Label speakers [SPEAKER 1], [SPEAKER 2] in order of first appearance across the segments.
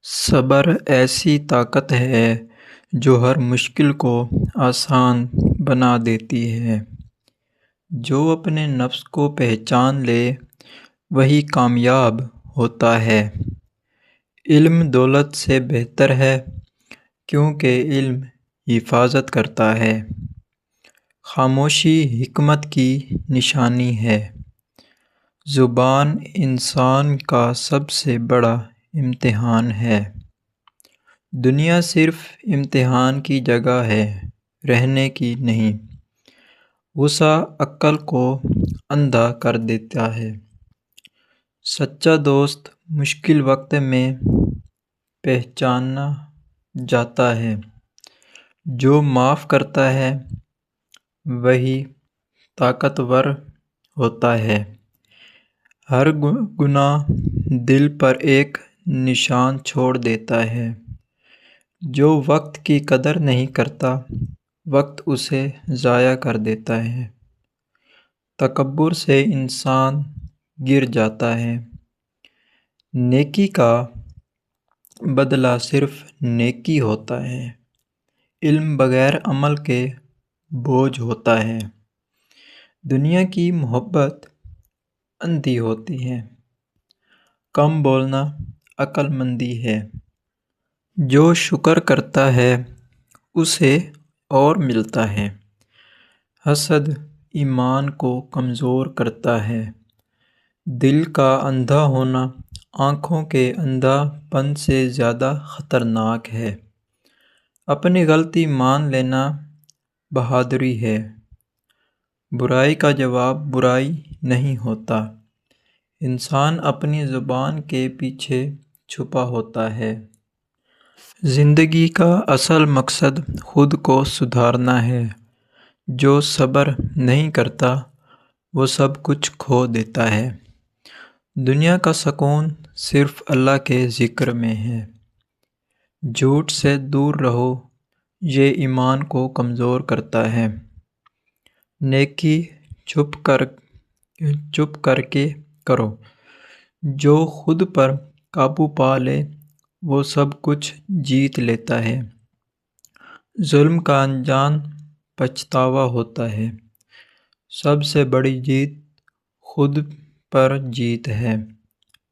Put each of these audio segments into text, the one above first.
[SPEAKER 1] صبر ایسی طاقت ہے جو ہر مشکل کو آسان بنا دیتی ہے۔ جو اپنے نفس کو پہچان لے وہی کامیاب ہوتا ہے۔ علم دولت سے بہتر ہے کیونکہ علم حفاظت کرتا ہے۔ خاموشی حکمت کی نشانی ہے۔ زبان انسان کا سب سے بڑا امتحان ہے۔ دنیا صرف امتحان کی جگہ ہے، رہنے کی نہیں۔ غصہ عقل کو اندھا کر دیتا ہے۔ سچا دوست مشکل وقت میں پہچانا جاتا ہے۔ جو معاف کرتا ہے وہی طاقتور ہوتا ہے۔ ہر گناہ دل پر ایک نشان چھوڑ دیتا ہے۔ جو وقت کی قدر نہیں کرتا وقت اسے ضائع کر دیتا ہے۔ تکبر سے انسان گر جاتا ہے۔ نیکی کا بدلہ صرف نیکی ہوتا ہے۔ علم بغیر عمل کے بوجھ ہوتا ہے۔ دنیا کی محبت اندھی ہوتی ہے۔ کم بولنا عقل مندی ہے۔ جو شکر کرتا ہے اسے اور ملتا ہے۔ حسد ایمان کو کمزور کرتا ہے۔ دل کا اندھا ہونا آنکھوں کے اندھا پن سے زیادہ خطرناک ہے۔ اپنی غلطی مان لینا بہادری ہے۔ برائی کا جواب برائی نہیں ہوتا۔ انسان اپنی زبان کے پیچھے چھپا ہوتا ہے۔ زندگی کا اصل مقصد خود کو سدھارنا ہے۔ جو صبر نہیں کرتا وہ سب کچھ کھو دیتا ہے۔ دنیا کا سکون صرف اللہ کے ذکر میں ہے۔ جھوٹ سے دور رہو، یہ ایمان کو کمزور کرتا ہے۔ نیکی چھپ کر کے کرو۔ جو خود پر قابو پا لے وہ سب کچھ جیت لیتا ہے۔ ظلم کا انجام پچھتاوا ہوتا ہے۔ سب سے بڑی جیت خود پر جیت ہے۔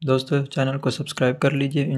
[SPEAKER 1] دوستو چینل کو سبسکرائب کر لیجئے۔